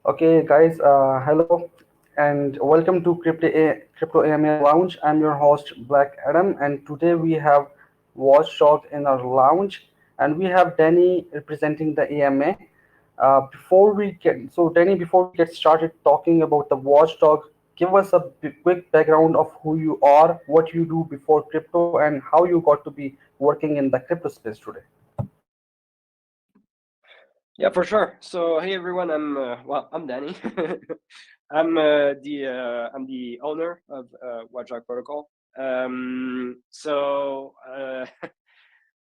Okay, guys, hello and welcome to Crypto AMA Lounge. I'm your host, Black Adam, and today we have WatchDog in our lounge, and we have Danny representing the AMA. Danny, before we get started talking about the WatchDog, give us a quick background of who you are, what you do before crypto, and how you got to be working in the crypto space today. Yeah, for sure. So, hey everyone, I'm Danny. I'm the owner of WatchDog Protocol.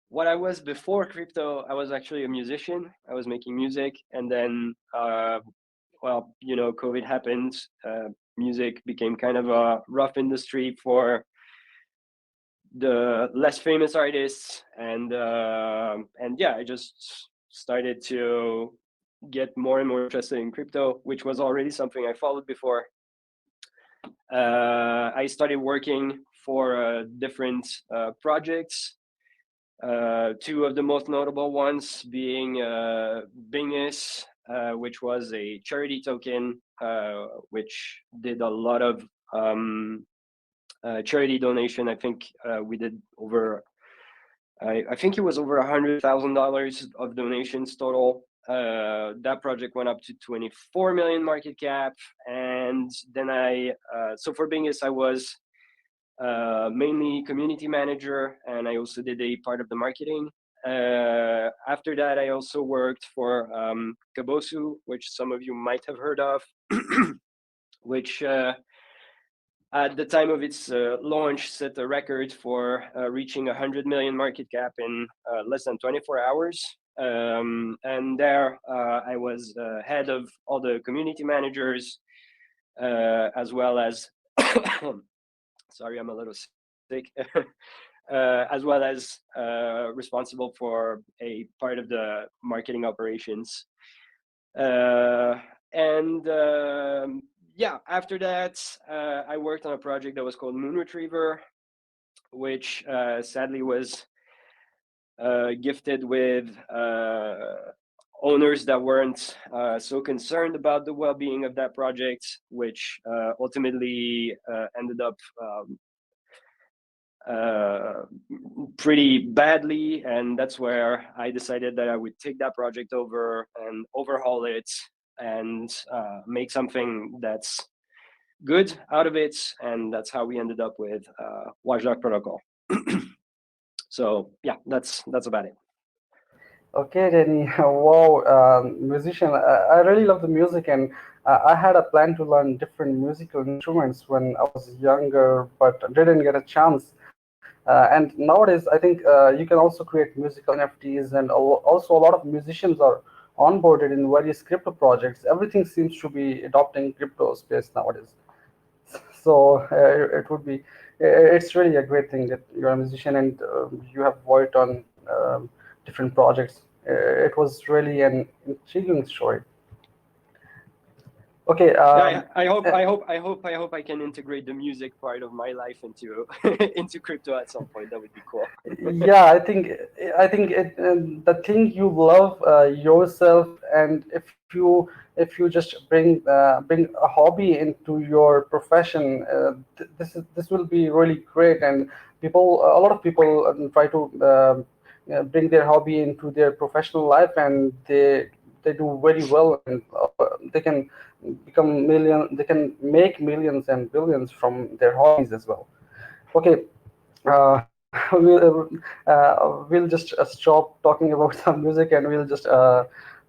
What I was before crypto, I was actually a musician. I was making music, and then COVID happened. Music became kind of a rough industry for the less famous artists, and yeah, I just started to get more and more interested in crypto, which was already something I followed before. I started working for different projects. Two of the most notable ones being Bingus, which was a charity token, which did a lot of charity donation. I think we did over. I think it was over $100,000 of donations total. That project went up to 24 million market cap, and then so for Bingus, I was mainly community manager, and I also did a part of the marketing. After that, I also worked for Kabosu, which some of you might have heard of, which at the time of its launch set a record for reaching 100 million market cap in less than 24 hours. And there I was head of all the community managers, as well as sorry, I'm a little sick. As well as responsible for a part of the marketing operations. Yeah, after that, I worked on a project that was called Moon Retriever, which sadly was gifted with owners that weren't so concerned about the well-being of that project, which ultimately ended up pretty badly, and that's where I decided that I would take that project over and overhaul it and make something that's good out of it, and that's how we ended up with WatchDog Protocol. So yeah, that's about it. Okay, Danny. Wow, musician. I really love the music, and I had a plan to learn different musical instruments when I was younger, but didn't get a chance. And nowadays, I think you can also create musical NFTs, and also a lot of musicians are onboarded in various crypto projects. Everything seems to be adopting crypto space nowadays. So it's really a great thing that you're a musician and you have worked on different projects. It was really an intriguing story. Okay. Yeah, I hope I can integrate the music part of my life into into crypto at some point. That would be cool. Yeah, the thing you love yourself, and if you just bring a hobby into your profession, this will be really great. And a lot of people try to bring their hobby into their professional life, and they do very well, and they can make millions and billions from their hobbies as well. Okay. We'll just stop talking about the music, and we'll just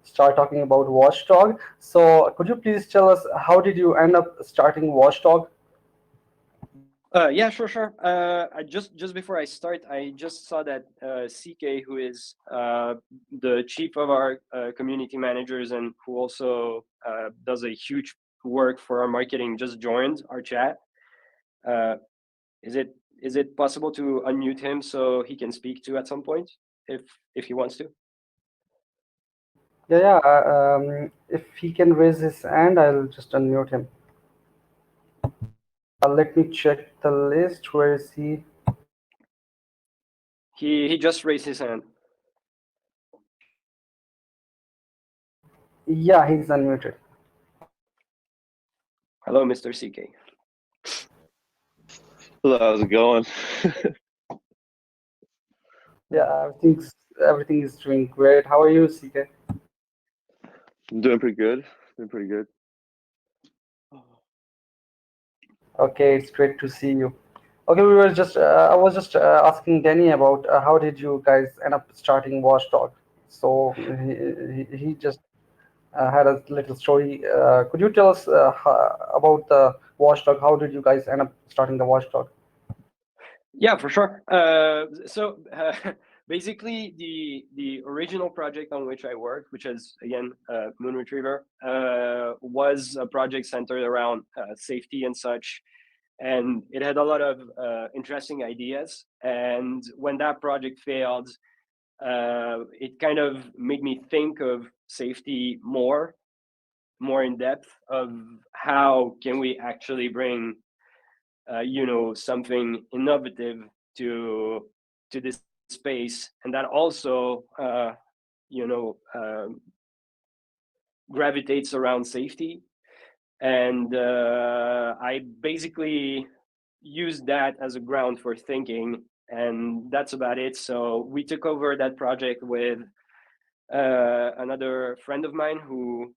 start talking about Watchdog. So, could you please tell us how did you end up starting Watchdog? Yeah, sure. I just before I start, I just saw that CK, who is the chief of our community managers and who also does a huge work for our marketing, just joined our chat. Uh, is it possible to unmute him so he can speak to at some point if he wants to? Yeah. If he can raise his hand, I'll just unmute him. Let me check the list. Where is he? He just raised his hand. Yeah, he's unmuted. Hello, Mr. CK. Hello, how's it going? Yeah, everything is doing great. How are you, CK? I'm doing pretty good. Doing pretty good. Okay, it's great to see you. Okay, I was just asking Danny about how did you guys end up starting WatchDog? So he just had a little story. Could you tell us about the WatchDog? How did you guys end up starting the WatchDog? Yeah, for sure. Basically, the original project on which I worked, which is again Moon Retriever, was a project centered around safety and such, and it had a lot of interesting ideas. And when that project failed, it kind of made me think of safety more in depth of how can we actually bring something innovative to this space, and that also you know uh, gravitates around safety. And I basically used that as a ground for thinking, and that's about it. So we took over that project with another friend of mine who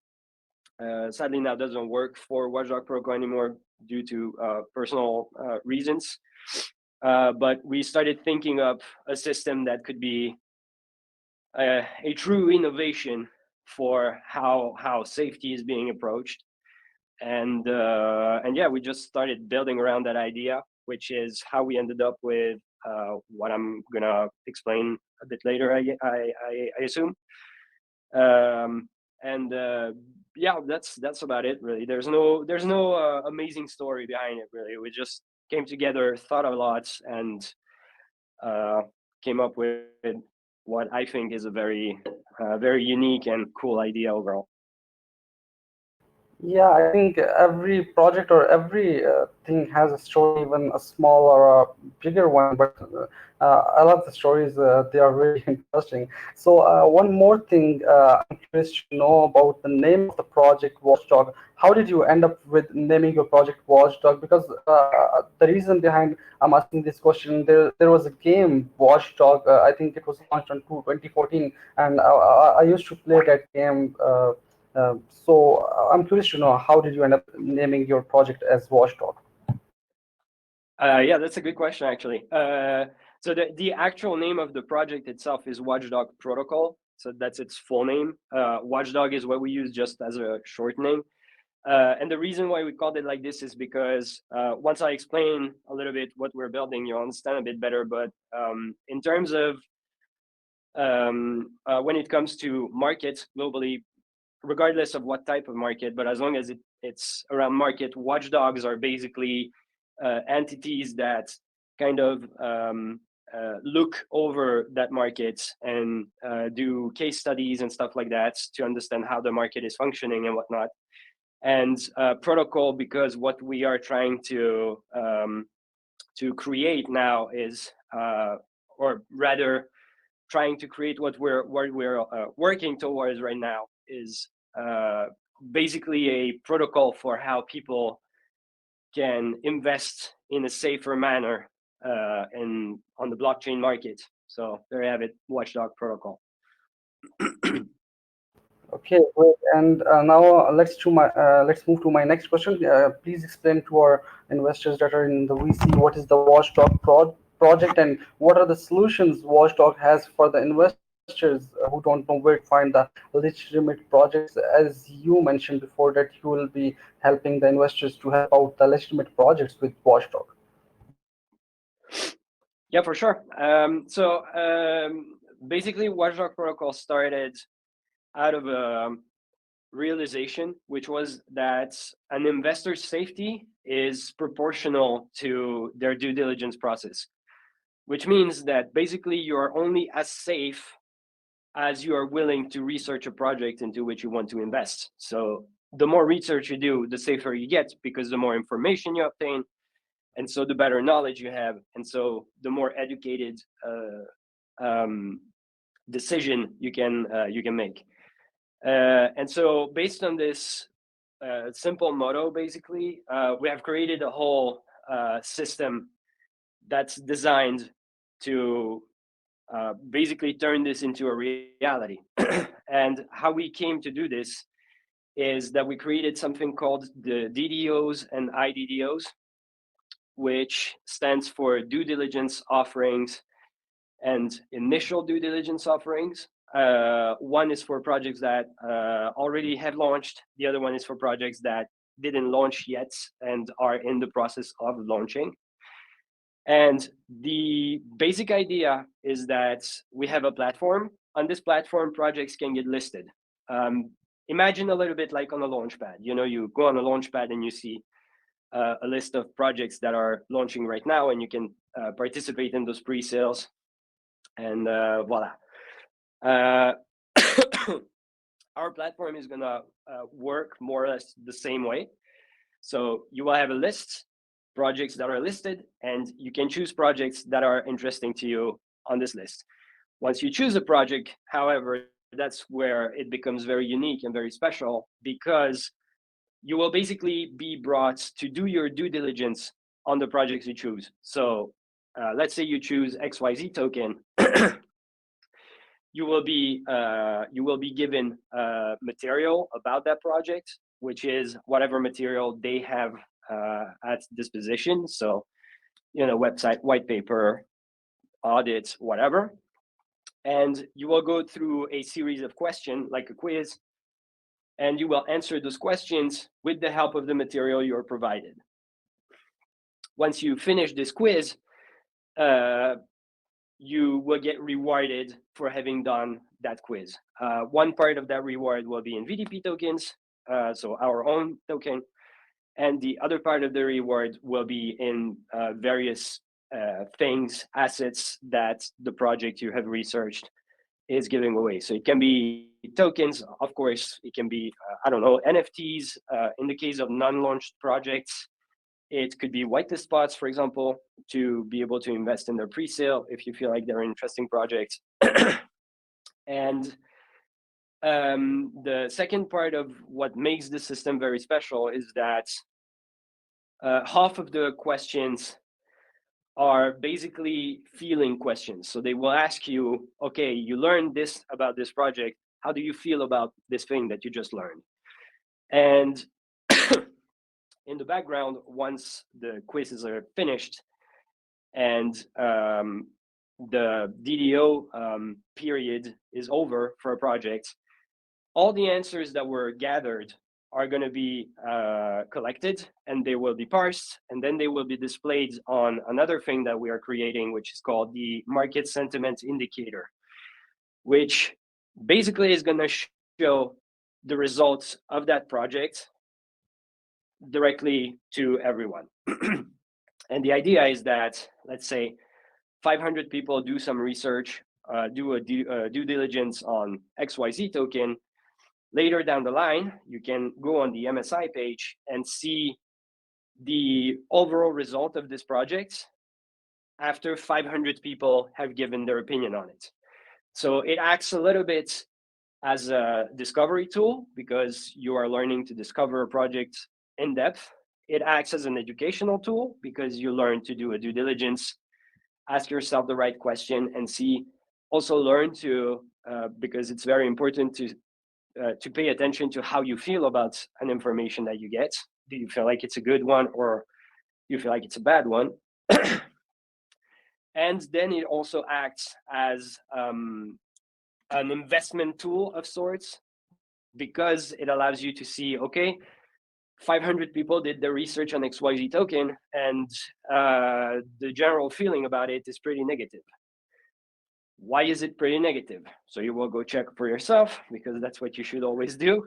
sadly now doesn't work for WatchDog Protocol anymore due to personal reasons. But we started thinking up a system that could be a true innovation for how safety is being approached. And yeah, we just started building around that idea, which is how we ended up with what I'm gonna explain a bit later. I assume. Um, and Yeah, that's about it. Really, there's no amazing story behind it. Really, we just came together, thought a lot, and uh, came up with what I think is a very unique and cool idea overall. Yeah, I think every project or every thing has a story, even a small or a bigger one. But I love the stories; they are really interesting. So, one more thing, I'm curious to know about the name of the project, Watchdog. How did you end up with naming your project Watchdog? Because the reason behind I'm asking this question, there was a game, Watchdog. I think it was launched on 2014, and I used to play that game. So I'm curious to know how did you end up naming your project as Watchdog? Yeah, that's a good question, actually. So the actual name of the project itself is WatchDog Protocol. So that's its full name. WatchDog is what we use just as a shortening. And the reason why we called it like this is because once I explain a little bit what we're building, you'll understand a bit better. But in terms of when it comes to markets globally, regardless of what type of market, but as long as it's around market, watchdogs are basically entities that kind of look over that market and do case studies and stuff like that to understand how the market is functioning and whatnot. And protocol, because what we are trying to create now is, or rather, trying to create what we're working towards right now is uh, basically a protocol for how people can invest in a safer manner in on the blockchain market. So there you have it, Watchdog Protocol. Okay, great. And now let's move to my next question. Please explain to our investors that are in the VC what is the Watchdog project and what are the solutions Watchdog has for the investors who don't know where to find the legitimate projects. As you mentioned before, that you will be helping the investors to help out the legitimate projects with Watchdog. Yeah, for sure. Basically, Watchdog Protocol started out of a realization, which was that an investor's safety is proportional to their due diligence process, which means that basically you're only as safe as you are willing to research a project into which you want to invest. So the more research you do, the safer you get, because the more information you obtain, and so the better knowledge you have, and so the more educated um, decision you can make. And so based on this simple motto, basically. We have created a whole system that's designed to basically turn this into a reality. And how we came to do this is that we created something called the DDOs and IDDOs, which stands for due diligence offerings and initial due diligence offerings. One is for projects that already have launched. The other one is for projects that didn't launch yet and are in the process of launching. And the basic idea is that we have a platform. On this platform, projects can get listed. Imagine a little bit like on a Launchpad. You know, you go on a Launchpad and you see a list of projects that are launching right now, and you can participate in those pre-sales. And voila. Our platform is gonna work more or less the same way. So you will have a list, projects that are listed, and you can choose projects that are interesting to you on this list. Once you choose a project, however, that's where it becomes very unique and very special, because you will basically be brought to do your due diligence on the projects you choose. So let's say you choose XYZ token. You will be given material about that project, which is whatever material they have at disposition. So, you know, website, white paper, audits, whatever. And you will go through a series of questions, like a quiz, and you will answer those questions with the help of the material you're provided. Once you finish this quiz, you will get rewarded for having done that quiz. One part of that reward will be in VDP tokens, so our own token, and the other part of the reward will be in various things, assets that the project you have researched is giving away. So it can be tokens, of course, it can be, I don't know, NFTs. In the case of non-launched projects, it could be whitelist spots, for example, to be able to invest in their pre-sale if you feel like they're an interesting project. And the second part of what makes the system very special is that half of the questions are basically feeling questions. So they will ask you, okay, you learned this about this project. How do you feel about this thing that you just learned? And in the background, once the quizzes are finished and the DDO period is over for a project, all the answers that were gathered are going to be collected, and they will be parsed, and then they will be displayed on another thing that we are creating, which is called the market sentiment indicator, which basically is going to show the results of that project directly to everyone. And the idea is that, let's say 500 people do some research, do a due diligence on XYZ token. Later down the line, you can go on the MSI page and see the overall result of this project after 500 people have given their opinion on it. So it acts a little bit as a discovery tool, because you are learning to discover a project in depth. It acts as an educational tool because you learn to do a due diligence, ask yourself the right question, and also learn to, because it's very important to pay attention to how you feel about an information that you get. Do you feel like it's a good one, or do you feel like it's a bad one? And then it also acts as an investment tool of sorts, because it allows you to see, okay, 500 people did the research on XYZ token, and the general feeling about it is pretty negative. Why is it pretty negative? So you will go check for yourself, because that's what you should always do.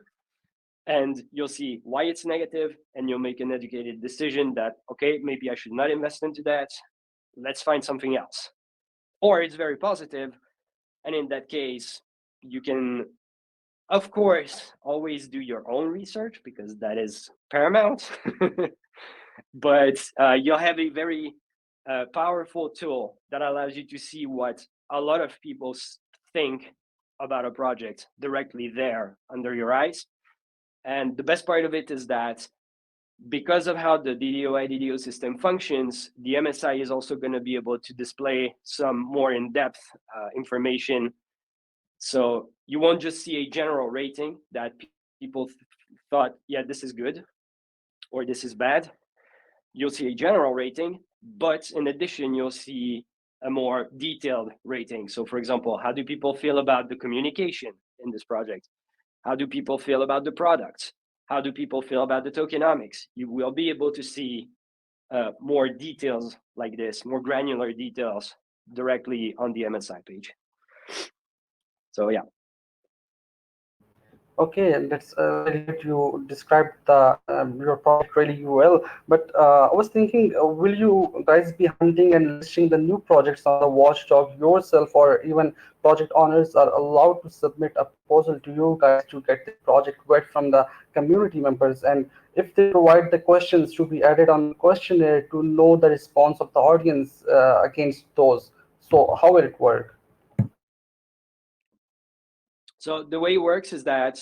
And you'll see why it's negative, and you'll make an educated decision that, okay, maybe I should not invest into that. Let's find something else. Or it's very positive, and in that case, you can, of course, always do your own research, because that is paramount. But you'll have a very powerful tool that allows you to see what a lot of people think about a project directly there under your eyes. And the best part of it is that because of how the DDO system functions, the MSI is also going to be able to display some more in-depth information. So you won't just see a general rating that people thought, yeah, this is good or this is bad. You'll see a general rating, but in addition, you'll see a more detailed rating. So for example, how do people feel about the communication in this project? How do people feel about the products? How do people feel about the tokenomics? You will be able to see more details like this, more granular details directly on the MSI page. So yeah. Okay, and that's really good. You described the your project really well. But I was thinking, will you guys be hunting and listing the new projects on the Watchdog yourself, or even project owners are allowed to submit a proposal to you guys to get the project right from the community members? And if they provide the questions to be added on the questionnaire to know the response of the audience against those. So how will it work? So the way it works is that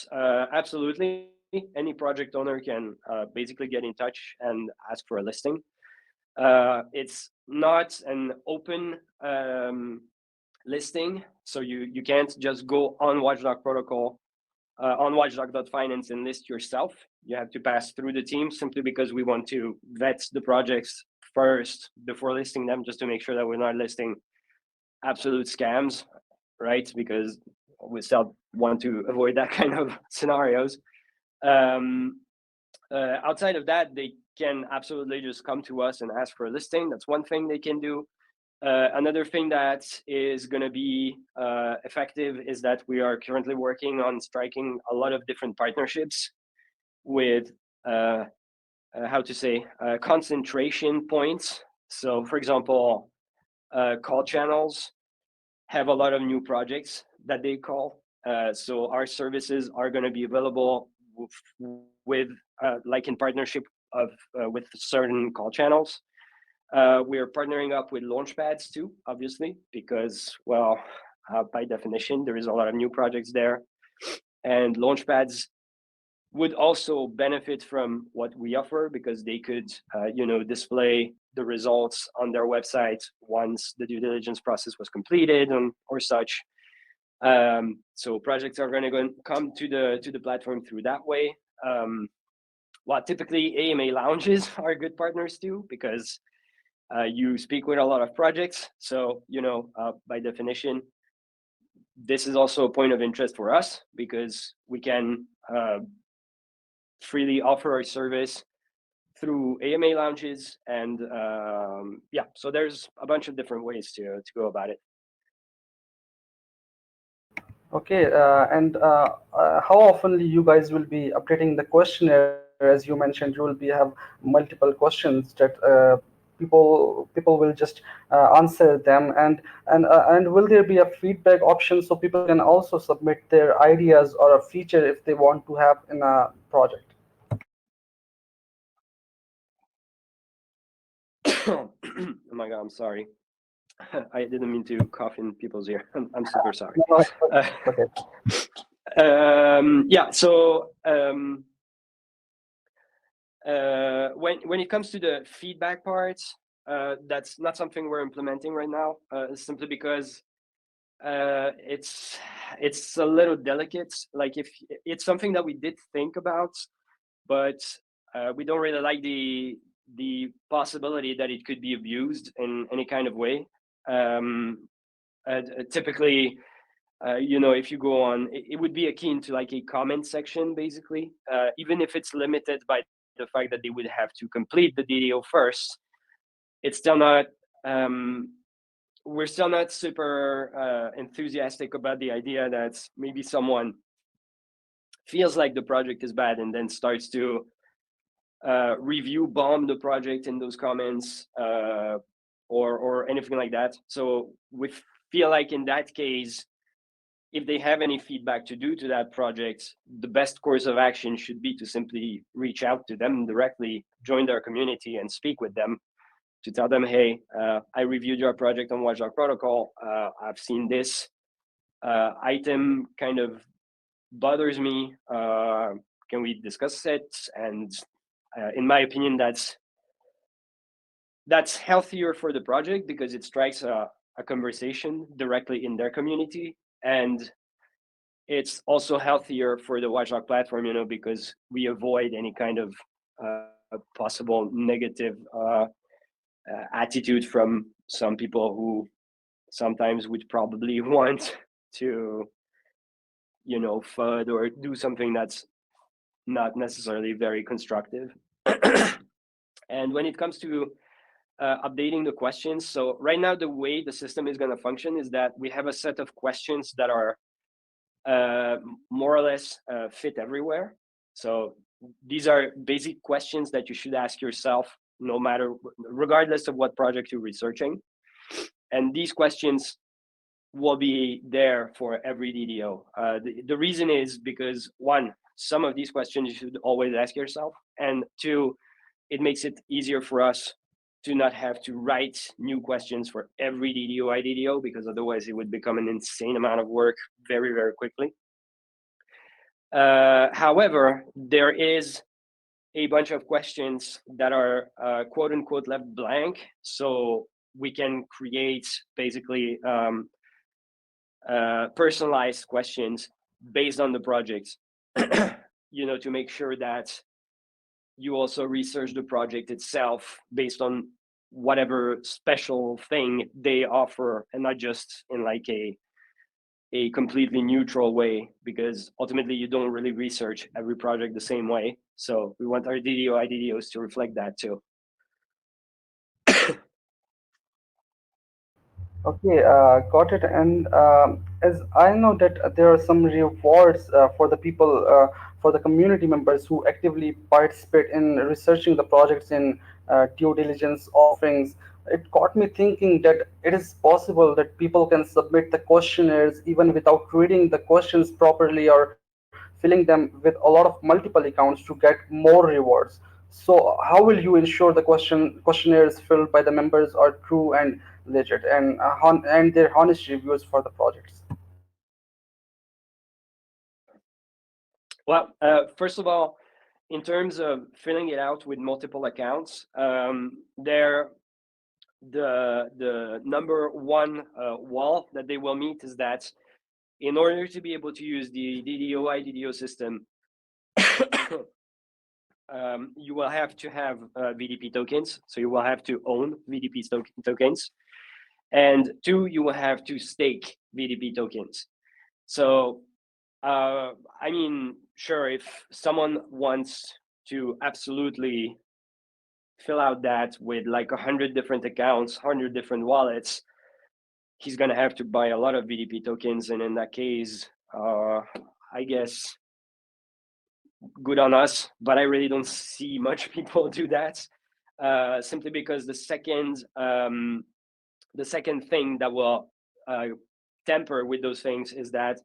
absolutely any project owner can basically get in touch and ask for a listing. It's not an open listing, so you can't just go on WatchDog protocol on watchdog.finance and list yourself. You have to pass through the team simply because we want to vet the projects first before listing them, just to make sure that we're not listing absolute scams, right? Because we still want to avoid that kind of scenarios. Outside of that, they can absolutely just come to us and ask for a listing. That's one thing they can do. Another thing that is going to be effective is that we are currently working on striking a lot of different partnerships with, how to say, concentration points. So, for example, call channels have a lot of new projects that they call. So our services are going to be available with like in partnership of with certain call channels. We are partnering up with Launchpads too, obviously, because, well, by definition, there is a lot of new projects there. And Launchpads would also benefit from what we offer because they could, display the results on their website once the due diligence process was completed or such. So projects are going to come to the platform through that way. Well, typically AMA lounges are good partners too because you speak with a lot of projects. So, by definition, this is also a point of interest for us because we can freely offer our service through AMA lounges. And so there's a bunch of different ways to go about it. Okay, and how often you guys will be updating the questionnaire? As you mentioned, you will be have multiple questions that people will just answer them, and will there be a feedback option so people can also submit their ideas or a feature if they want to have in a project? Oh my God, I'm sorry. I didn't mean to cough in people's ear. I'm super sorry. No, okay. When it comes to the feedback parts, that's not something we're implementing right now, simply because it's a little delicate. Like if it's something that we did think about, but we don't really like the possibility that it could be abused in any kind of way. Typically, if you go on, it would be akin to like a comment section, basically, even if it's limited by the fact that they would have to complete the DDO first. It's still not. We're still not super enthusiastic about the idea that maybe someone feels like the project is bad and then starts to review bomb the project in those comments or anything like that. So we feel like in that case, if they have any feedback to do to that project, the best course of action should be to simply reach out to them directly, join their community and speak with them to tell them, hey, I reviewed your project on WatchDog Protocol. I've seen this item kind of bothers me. can we discuss it? And in my opinion, that's healthier for the project because it strikes a conversation directly in their community, and it's also healthier for the WatchDog platform, because we avoid any kind of possible negative attitude from some people who sometimes would probably want to, FUD or do something that's not necessarily very constructive. And when it comes to updating the questions, so right now the way the system is going to function is that we have a set of questions that are more or less fit everywhere. So these are basic questions that you should ask yourself, regardless of what project you're researching. And these questions will be there for every DDO. The reason is because, one, some of these questions you should always ask yourself, and two, it makes it easier for us to not have to write new questions for every DDO IDDO, because otherwise it would become an insane amount of work very, very quickly. However, there is a bunch of questions that are quote unquote left blank. So we can create basically personalized questions based on the project, to make sure that you also research the project itself based on whatever special thing they offer, and not just in like a completely neutral way, because ultimately you don't really research every project the same way. So we want our DDO IDDOs to reflect that too. Okay, got it. And as I know that there are some rewards for the people, for the community members who actively participate in researching the projects in due diligence offerings. It got me thinking that it is possible that people can submit the questionnaires even without reading the questions properly or filling them with a lot of multiple accounts to get more rewards. So, how will you ensure the questionnaires filled by the members are true and legit, and their honest reviews for the projects? Well, first of all, in terms of filling it out with multiple accounts, the number one wall that they will meet is that in order to be able to use the DDO IDDO system, you will have to have VDP tokens. So you will have to own VDP tokens. And two, you will have to stake VDP tokens. So, sure, if someone wants to absolutely fill out that with like 100 different accounts, 100 different wallets, he's going to have to buy a lot of VDP tokens. And in that case, I guess good on us, but I really don't see much people do that, simply because the second thing that will temper with those things is that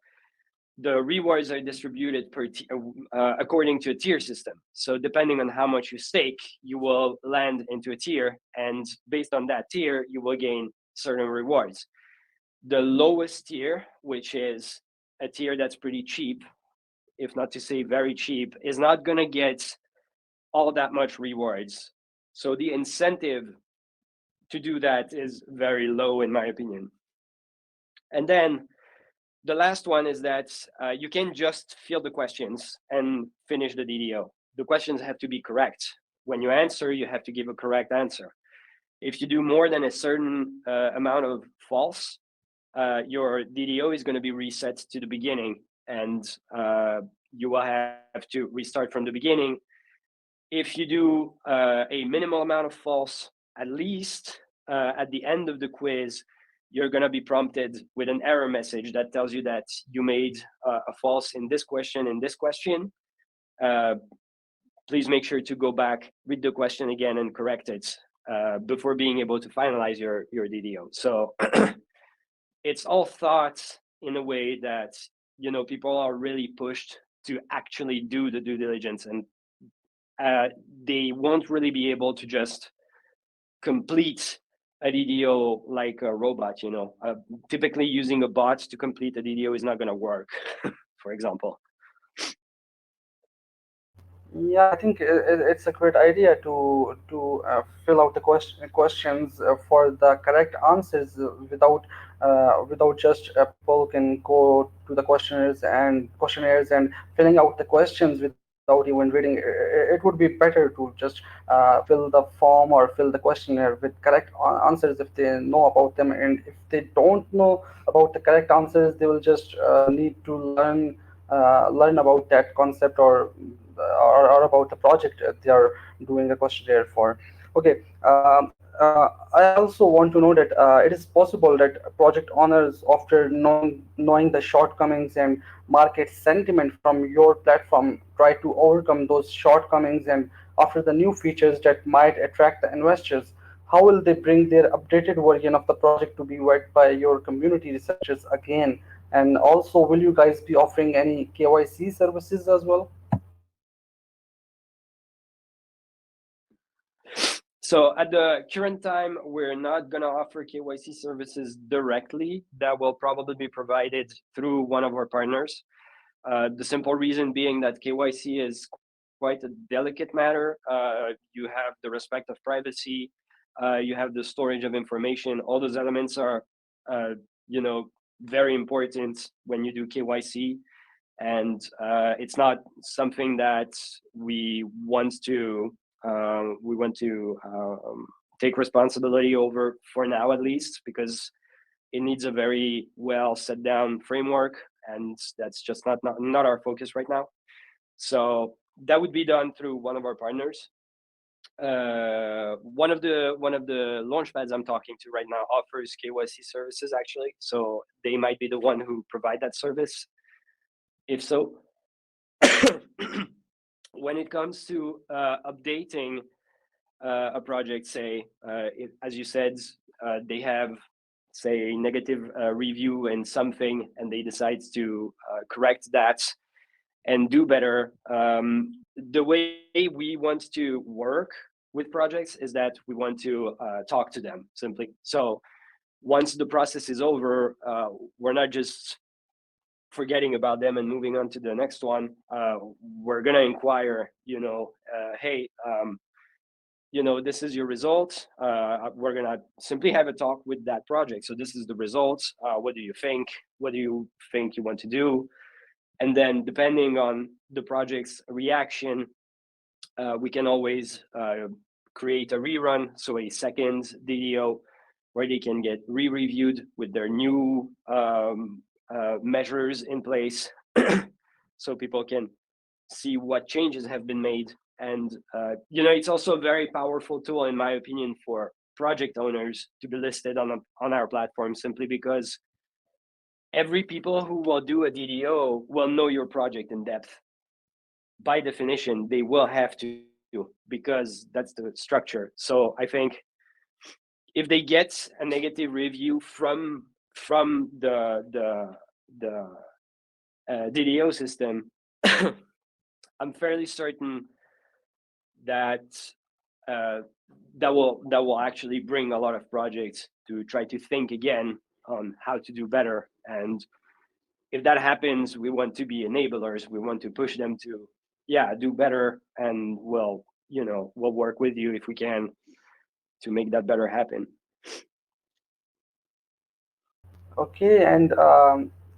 the rewards are distributed according to a tier system. So depending on how much you stake, you will land into a tier, and based on that tier, you will gain certain rewards. The lowest tier, which is a tier that's pretty cheap, if not to say very cheap, is not going to get all that much rewards. So the incentive to do that is very low, in my opinion. And then the last one is that you can just fill the questions and finish the DDO. The questions have to be correct. When you answer, you have to give a correct answer. If you do more than a certain amount of false, your DDO is going to be reset to the beginning, and you will have to restart from the beginning. If you do a minimal amount of false, at least at the end of the quiz, you're going to be prompted with an error message that tells you that you made a false in this question and this question. Please make sure to go back, read the question again, and correct it before being able to finalize your DDO. So it's all thought in a way that, people are really pushed to actually do the due diligence, and they won't really be able to just complete a DDO like a robot. Typically using a bot to complete a DDO is not going to work, for example. Yeah, I think it's a great idea to fill out the questions for the correct answers without just people can go to the questionnaires and filling out the questions without even reading. It would be better to just fill the form or fill the questionnaire with correct answers if they know about them, and if they don't know about the correct answers, they will just need to learn about that concept or about the project they are doing a questionnaire for. Okay. I also want to know that it is possible that project owners, after knowing the shortcomings and market sentiment from your platform, try to overcome those shortcomings and after the new features that might attract the investors. How will they bring their updated version of the project to be read by your community researchers again? And also, will you guys be offering any KYC services as well? So at the current time, we're not going to offer KYC services directly. That will probably be provided through one of our partners. The simple reason being that KYC is quite a delicate matter. You have the respect of privacy, you have the storage of information. All those elements are, uh, you know, very important when you do KYC, and it's not something that we want to take responsibility over for now, at least, because it needs a very well set down framework, and that's just not our focus right now. So that would be done through one of our partners. One of the launchpads I'm talking to right now offers KYC services, actually, so they might be the one who provide that service. If so, when it comes to updating a project, say, as you said, they have, say, a negative review in something, and they decide to correct that and do better. The way we want to work with projects is that we want to talk to them simply. So once the process is over, we're not just forgetting about them and moving on to the next one. We're gonna inquire, hey, this is your result. We're gonna simply have a talk with that project. So this is the results. What do you think? What do you think you want to do? And then depending on the project's reaction, we can always create a rerun, so a second DDO where they can get re-reviewed with their new measures in place, so people can see what changes have been made. And it's also a very powerful tool, in my opinion, for project owners to be listed on our platform, simply because every people who will do a DDO will know your project in depth. By definition, they will have to, because that's the structure. So I think if they get a negative review from the DDO system, I'm fairly certain that that will actually bring a lot of projects to try to think again on how to do better. And if that happens, we want to be enablers. We want to push them to, do better, and we'll work with you if we can to make that better happen. Okay, and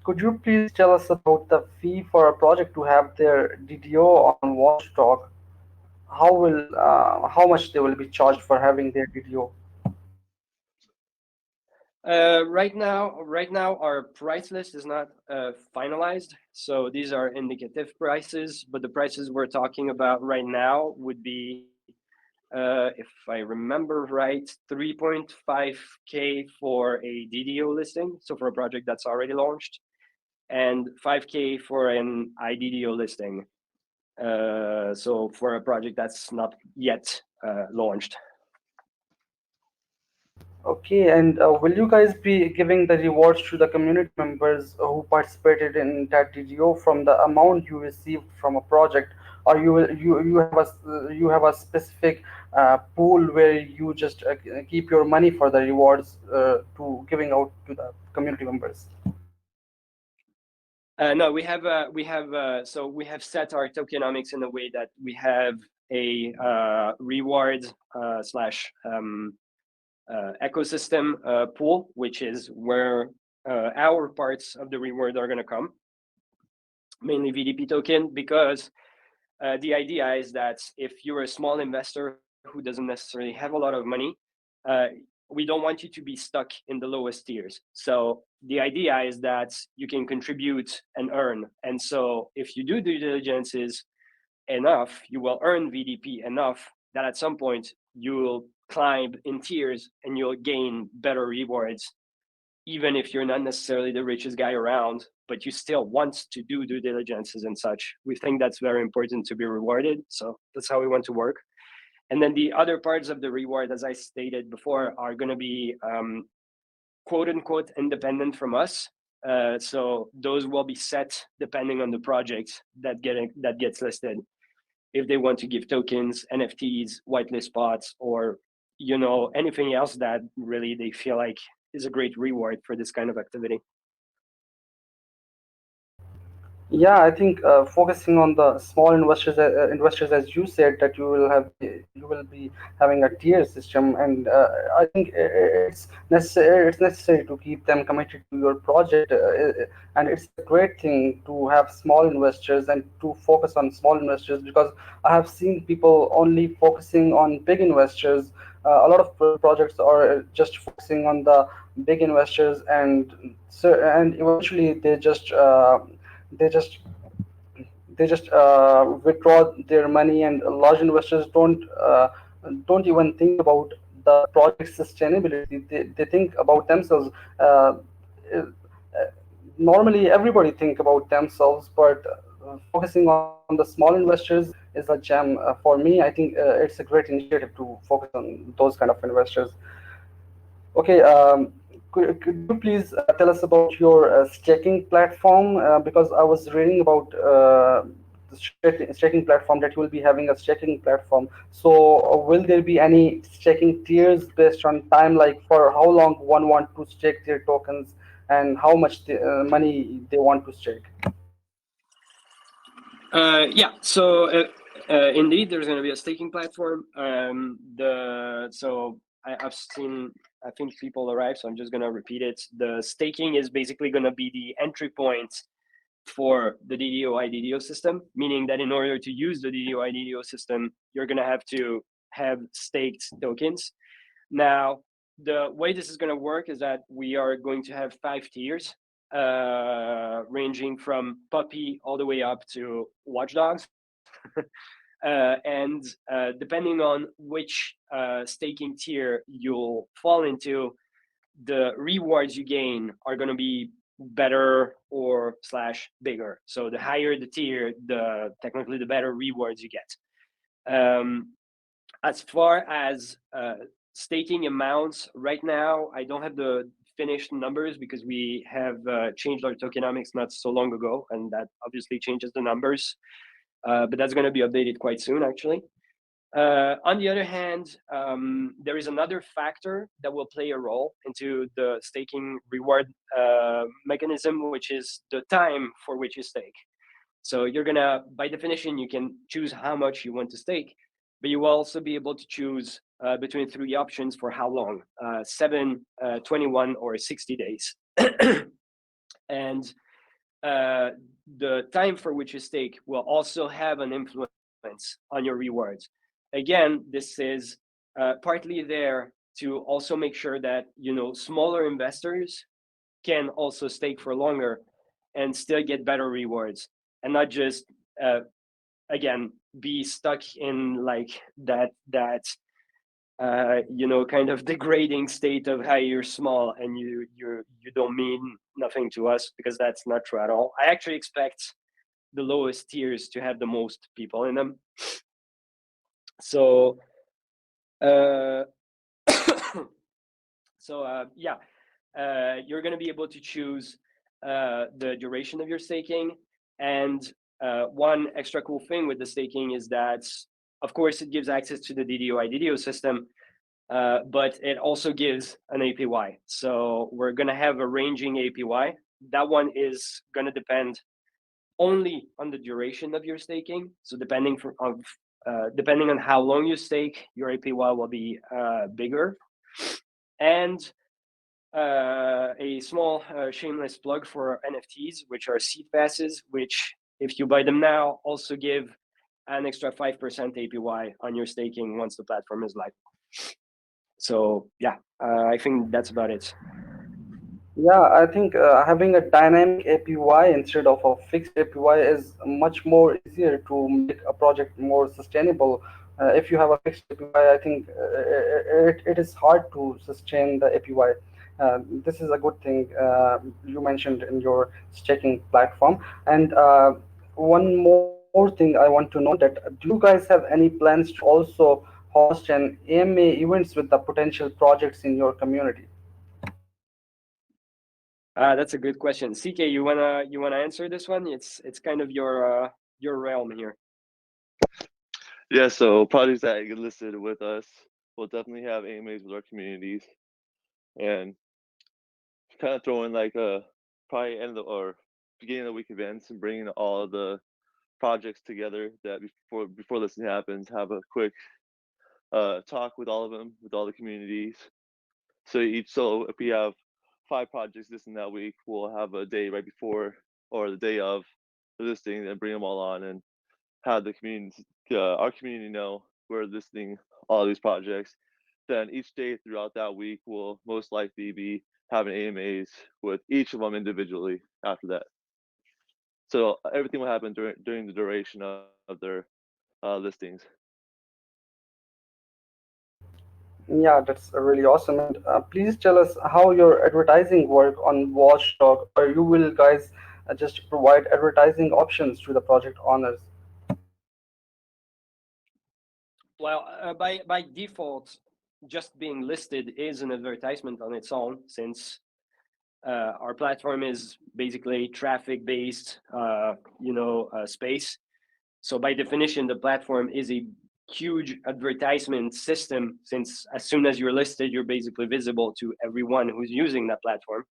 could you please tell us about the fee for a project to have their DDO on WatchDog? How much they will be charged for having their DDO? Right now, our price list is not finalized, so these are indicative prices. But the prices we're talking about right now would be, if I remember right, 3.5K for a DDO listing, so for a project that's already launched, and 5K for an IDDO listing, so for a project that's not yet launched. Okay, and will you guys be giving the rewards to the community members who participated in that DDO from the amount you received from a project, or you have a specific pool where you just keep your money for the rewards to giving out to the community members? No, we have so we have set our tokenomics in a way that we have a reward slash ecosystem pool, which is where our parts of the reward are going to come, mainly VDP token, because the idea is that if you're a small investor who doesn't necessarily have a lot of money, we don't want you to be stuck in the lowest tiers. So the idea is that you can contribute and earn. And so if you do due diligences enough, you will earn VDP enough that at some point you will climb in tiers and you'll gain better rewards, even if you're not necessarily the richest guy around, but you still want to do due diligences and such. We think that's very important to be rewarded. So that's how we want to work. And then the other parts of the reward, as I stated before, are going to be quote unquote independent from us. So those will be set depending on the project that gets listed. If they want to give tokens, NFTs, whitelist spots, or anything else that really they feel like is a great reward for this kind of activity. Yeah, I think focusing on the small investors, as you said, that you will be having a tier system, and I think it's necessary to keep them committed to your project, and it's a great thing to have small investors and to focus on small investors, because I have seen people only focusing on big investors. A lot of projects are just focusing on the big investors, and eventually they just they just withdraw their money, and large investors don't even think about the project sustainability. They think about themselves. Uh, Normally everybody think about themselves, but focusing on the small investors is a gem. For me, I think it's a great initiative to focus on those kind of investors. Okay, could you please tell us about your staking platform? Because I was reading about the staking platform, that you will be having a staking platform. So, will there be any staking tiers based on time, like for how long one want to stake their tokens and how much money they want to stake? Yeah, so indeed, there's going to be a staking platform. I've seen, I think people arrive, so I'm just going to repeat it. The staking is basically going to be the entry point for the DDO IDDO system, meaning that in order to use the DDO IDDO system, you're going to have staked tokens. Now, the way this is going to work is that we are going to have 5 tiers, ranging from puppy all the way up to watchdogs. And depending on which staking tier you'll fall into, the rewards you gain are going to be better or slash bigger. So the higher the tier, technically the better rewards you get. As far as staking amounts, right now I don't have the finished numbers because we have changed our tokenomics not so long ago, and that obviously changes the numbers. But that's going to be updated quite soon, actually. On the other hand, there is another factor that will play a role into the staking reward mechanism, which is the time for which you stake. So you're gonna, by definition, you can choose how much you want to stake, but you will also be able to choose between 3 options for how long: 7, 21, or 60 days. And the time for which you stake will also have an influence on your rewards. Again, this is partly there to also make sure that smaller investors can also stake for longer and still get better rewards, and not just again be stuck in like that kind of degrading state of how you're small and you don't mean nothing to us, because that's not true at all. I actually expect the lowest tiers to have the most people in them. So you're going to be able to choose the duration of your staking. And one extra cool thing with the staking is that, of course, it gives access to the DDO IDDO system, but it also gives an APY. So we're going to have a ranging APY. That one is going to depend only on the duration of your staking. So depending on how long you stake, your APY will be bigger. And a small shameless plug for NFTs, which are seed passes, which if you buy them now, also give an extra 5% APY on your staking once the platform is live. So yeah, I think that's about it. Yeah, I think having a dynamic APY instead of a fixed APY is much more easier to make a project more sustainable. If you have a fixed APY, I think it is hard to sustain the APY. This is a good thing you mentioned in your staking platform. And one more thing I want to know that do you guys have any plans to also host an AMA events with the potential projects in your community? That's a good question. CK, you wanna answer this one? It's kind of your realm here. Yeah, so projects that get listed with us, we'll definitely have AMAs with our communities, and kind of throw in like a probably end of the, or beginning of the week events and bringing all of the projects together that before listing happens, have a quick talk with all of them, with all the communities. So if we have 5 projects listing that week, we'll have a day right before or the day of the listing and bring them all on and have the community, our community know we're listing all these projects. Then each day throughout that week will most likely be having AMAs with each of them individually after that. So everything will happen during the duration of their listings. Yeah, that's really awesome. And please tell us how your advertising work on Watchdog, or you will guys just provide advertising options to the project owners. Well, by default, just being listed is an advertisement on its own, since our platform is basically traffic based, space. So by definition, the platform is a huge advertisement system, since as soon as you're listed, you're basically visible to everyone who's using that platform.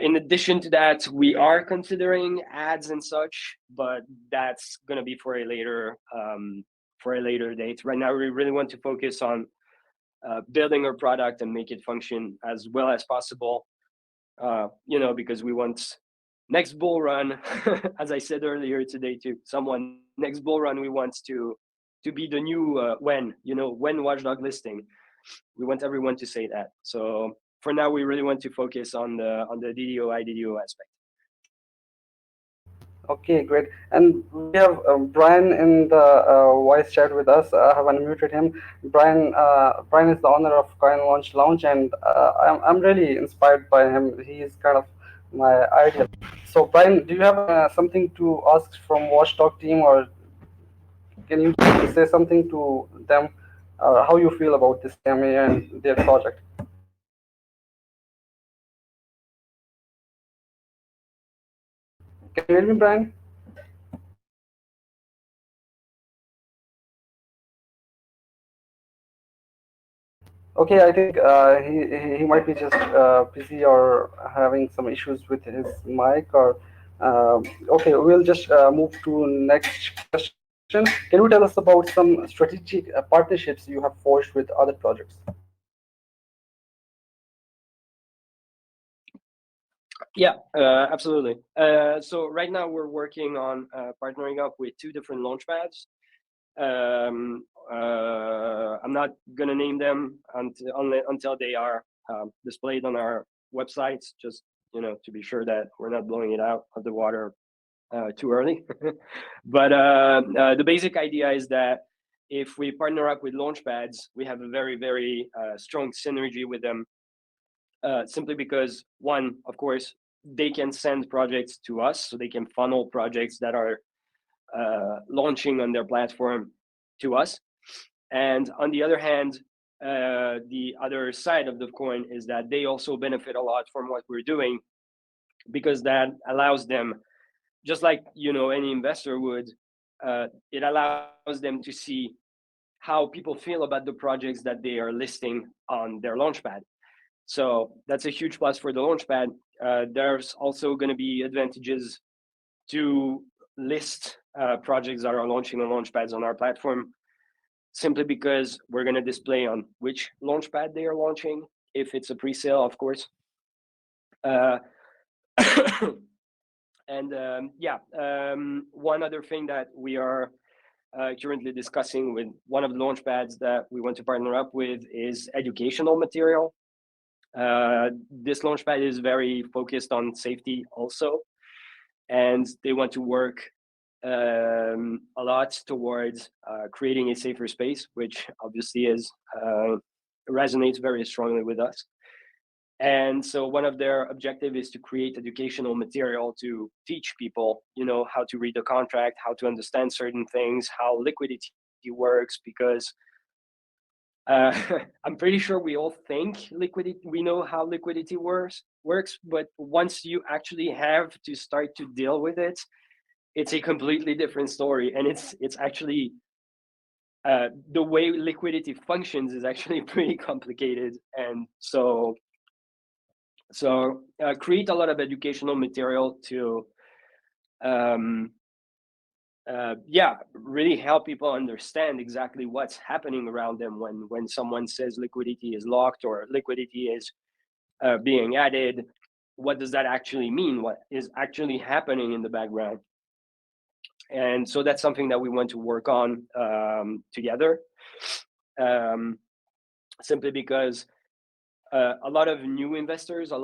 In addition to that, we are considering ads and such, but that's going to be for a later date. Right now, we really want to focus on building our product and make it function as well as possible. Because we want next bull run, as I said earlier today to someone, next bull run we want to be the new when WatchDog listing. We want everyone to say that. So for now, we really want to focus on the DDO IDDO aspect. Okay, great. And we have Brian in the voice chat with us. I have unmuted him. Brian is the owner of Coin Launch Lounge, and I'm really inspired by him. He is kind of my idol. So, Brian, do you have something to ask from Watchdog team, or can you say something to them? How you feel about this AMA and their project? Can you hear me, Brian? Okay, I think he might be just busy or having some issues with his mic. Or okay, we'll just move to next question. Can you tell us about some strategic partnerships you have forged with other projects? Yeah, absolutely. So right now we're working on partnering up with 2 different launchpads. I'm not gonna name them until they are displayed on our websites, just to be sure that we're not blowing it out of the water too early. But the basic idea is that if we partner up with Launchpads, we have a very, very strong synergy with them. Simply because, one, of course, they can send projects to us, so they can funnel projects that are launching on their platform to us. And on the other hand, the other side of the coin is that they also benefit a lot from what we're doing, because that allows them, just like any investor would, it allows them to see how people feel about the projects that they are listing on their launchpad. So that's a huge plus for the launchpad. There's also going to be advantages to list projects that are launching on Launchpads on our platform, simply because we're going to display on which Launchpad they are launching, if it's a pre-sale, of course. And one other thing that we are currently discussing with one of the Launchpads that we want to partner up with is educational material. This Launchpad is very focused on safety also, and they want to work a lot towards creating a safer space, which obviously resonates very strongly with us. And so one of their objectives is to create educational material to teach people, how to read the contract, how to understand certain things, how liquidity works, because I'm pretty sure we all think we know how liquidity works, but once you actually have to start to deal with it, it's a completely different story. And it's actually the way liquidity functions is actually pretty complicated. And so create a lot of educational material to really help people understand exactly what's happening around them when someone says liquidity is locked or liquidity is being added. What does that actually mean? What is actually happening in the background? And so that's something that we want to work on together, simply because a lot of new investors, I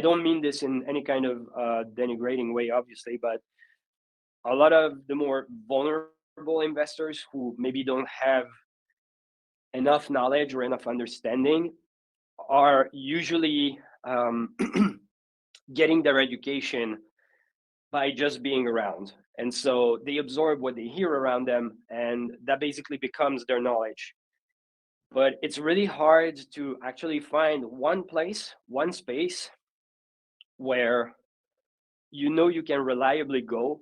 don't mean this in any kind of denigrating way, obviously, but a lot of the more vulnerable investors who maybe don't have enough knowledge or enough understanding are usually getting their education by just being around. And so they absorb what they hear around them, and that basically becomes their knowledge. But it's really hard to actually find one place, one space where you can reliably go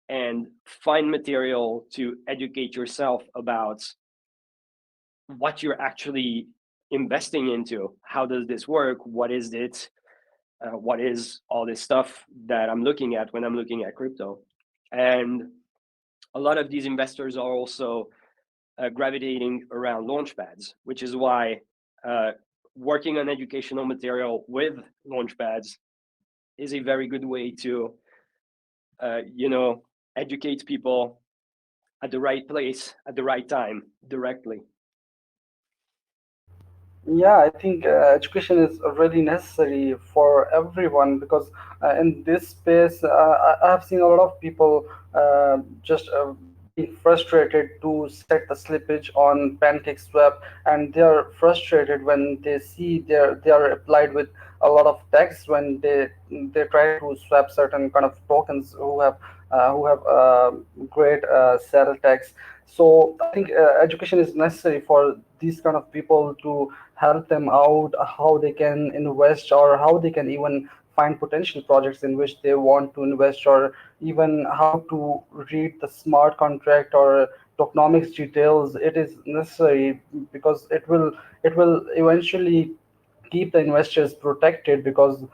and find material to educate yourself about what you're actually investing into. How does this work? What is it? What is all this stuff that I'm looking at when I'm looking at crypto? And a lot of these investors are also gravitating around Launchpads, which is why working on educational material with Launchpads is a very good way to educate people at the right place at the right time directly. Yeah, I think education is really necessary for everyone because in this space, I have seen a lot of people just being frustrated to set the slippage on Pancake Swap, and they are frustrated when they see they are applied with a lot of tax when they try to swap certain kind of tokens who have great sell tax. So I think education is necessary for these kind of people to help them out how they can invest or how they can even find potential projects in which they want to invest, or even how to read the smart contract or tokenomics details. It is necessary because it will eventually keep the investors protected, because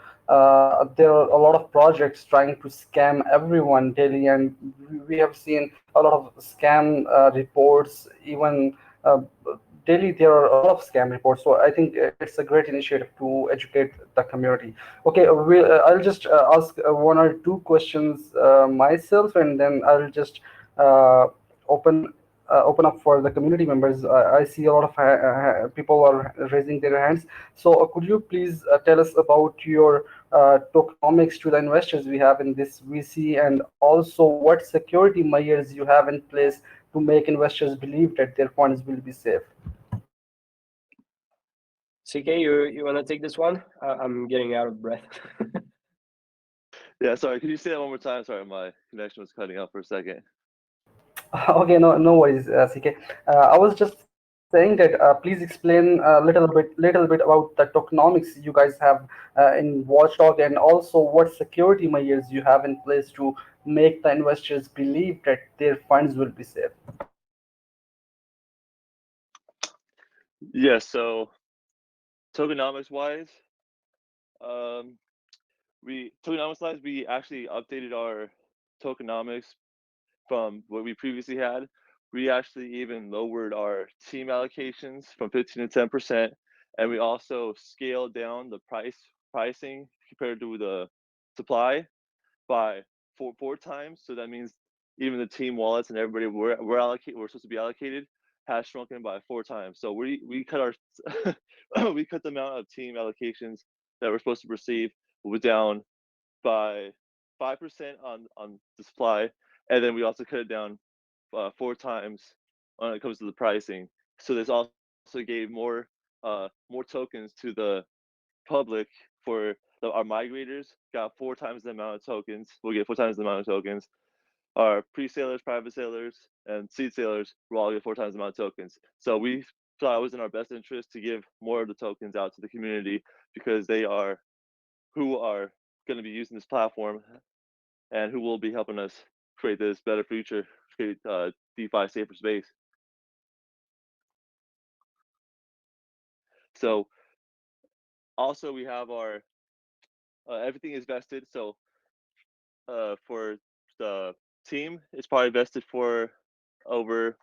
there are a lot of projects trying to scam everyone daily, and we have seen a lot of scam reports. Even daily there are a lot of scam reports, so I think it's a great initiative to educate the community. Okay, I'll just ask one or two questions myself, and then I'll just uh, open open up for the community members. I see a lot of people are raising their hands. So could you please tell us about your tokenomics to the investors we have in this VC, and also what security measures you have in place to make investors believe that their funds will be safe? CK, you want to take this one? I'm getting out of breath. Yeah, sorry. Could you say that one more time? Sorry, my connection was cutting out for a second. Okay, no worries, CK. I was just saying that please explain a little bit about the tokenomics you guys have in WatchDog, and also what security measures you have in place to make the investors believe that their funds will be safe. Yeah, so tokenomics wise, um, Tokenomics wise, we actually updated our tokenomics from what we previously had. We actually even lowered our team allocations from 15 to 10%, and we also scaled down the pricing compared to the supply by four times. So that means even the team wallets and everybody we're supposed to be allocated has shrunken by 4 times. So we cut our we cut the amount of team allocations that we're supposed to receive was down by 5% on the supply, and then we also cut it down 4 times when it comes to the pricing. So this also gave more tokens to the public for our migrators. Got 4 times the amount of tokens. We'll get 4 times the amount of tokens. Our pre-sailors, private sailors, and seed sailors will all get 4 times the amount of tokens. So we thought it was in our best interest to give more of the tokens out to the community because they are who are going to be using this platform and who will be helping us create this better future, create DeFi safer space. So also we have our everything is vested. So for the team, it's probably vested for over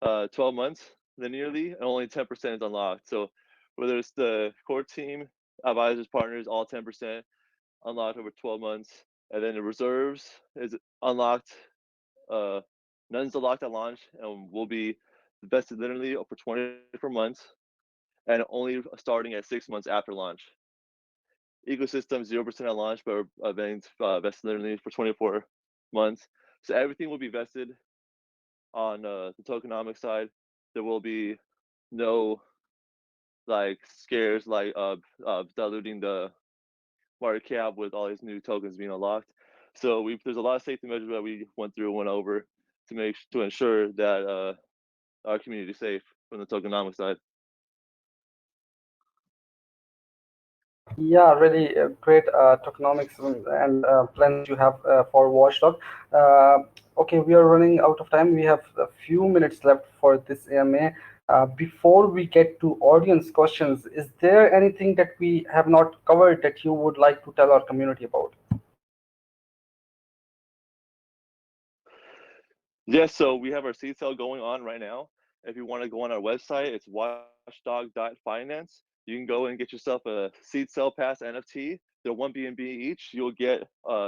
12 months linearly, and only 10% is unlocked. So whether it's the core team, advisors, partners, all 10% unlocked over 12 months, and then the reserves is unlocked. None's unlocked at launch, and will be vested literally for 24 months, and only starting at 6 months after launch. Ecosystem 0% at launch, but being vested literally for 24 months. So everything will be vested on the tokenomics side. There will be no like scares like diluting the market cap with all these new tokens being unlocked. So there's a lot of safety measures that we went through and went over to ensure that our community is safe from the tokenomics side. Yeah, really great tokenomics and plans you have for Watchdog. Okay, we are running out of time. We have a few minutes left for this AMA. Before we get to audience questions, is there anything that we have not covered that you would like to tell our community about? Yes, so we have our seed sale going on right now. If you want to go on our website, it's watchdog.finance. You can go and get yourself a seed sale pass NFT. They're one BNB each. You'll get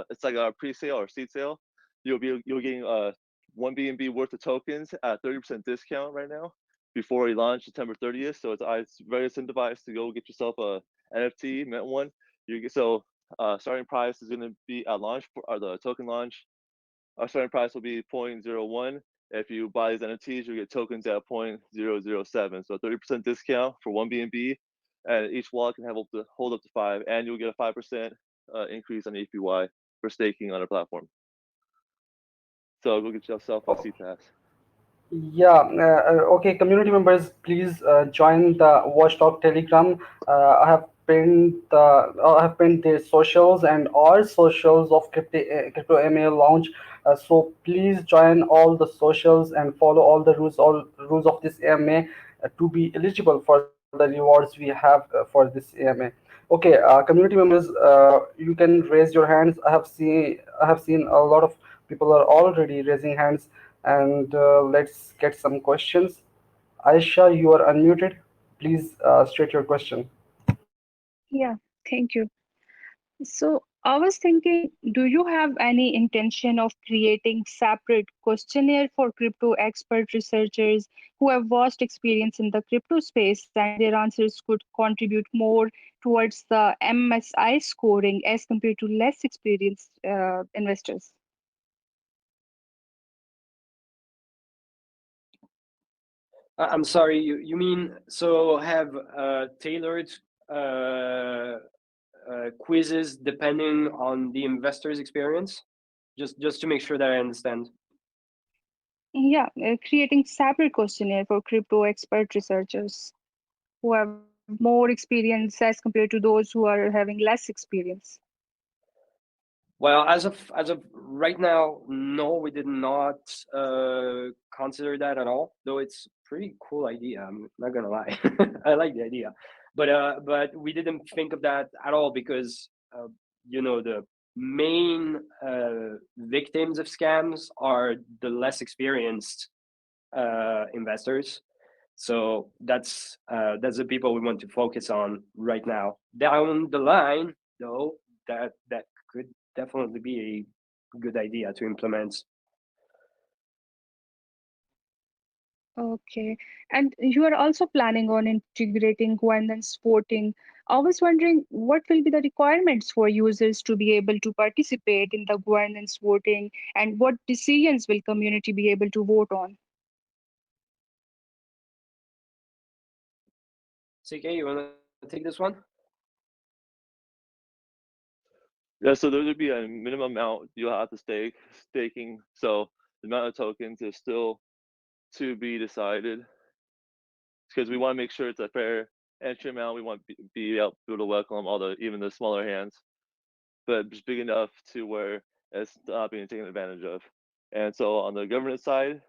it's like a pre-sale or seed sale. You'll getting one BNB worth of tokens at 30% discount right now before we launch September 30th. So it's very incentivized to go get yourself a NFT, mint one. Starting price is going to be at launch or the token launch. Our starting price will be 0.01. If you buy these NFTs, you'll get tokens at 0.007. So 30% discount for one BNB, and each wallet can hold up to 5, and you'll get a 5% increase on APY for staking on our platform. So go get yourself a seed pass. Yeah, okay, community members, please join the Watchdog Telegram. I have pinned the socials and all socials of Crypto ML launch. So please join all the socials and follow all rules of this AMA to be eligible for the rewards we have for this AMA. Okay, community members, you can raise your hands. I have seen a lot of people are already raising hands, and let's get some questions. Aisha, you are unmuted. Please state your question. Yeah, thank you. So I was thinking, do you have any intention of creating separate questionnaire for crypto expert researchers who have vast experience in the crypto space and their answers could contribute more towards the MSI scoring as compared to less experienced investors? I'm sorry, you mean so have tailored uh, quizzes depending on the investor's experience? Just to make sure that I understand. Yeah, creating separate questionnaire for crypto expert researchers who have more experience as compared to those who are having less experience. Well, as of right now, no, we did not consider that at all. Though it's a pretty cool idea. I'm not gonna lie, I like the idea, but we didn't think of that at all because the main victims of scams are the less experienced investors. So that's the people we want to focus on right now. Down the line, though, that could definitely be a good idea to implement. Okay. And you are also planning on integrating governance voting. I was wondering what will be the requirements for users to be able to participate in the governance voting, and what decisions will community be able to vote on? CK, you want to take this one? Yeah, so there would be a minimum amount you'll have to staking. So the amount of tokens is still to be decided because we want to make sure it's a fair entry amount. We want to be able to welcome even the smaller hands, but just big enough to where it's not being taken advantage of. And so on the governance side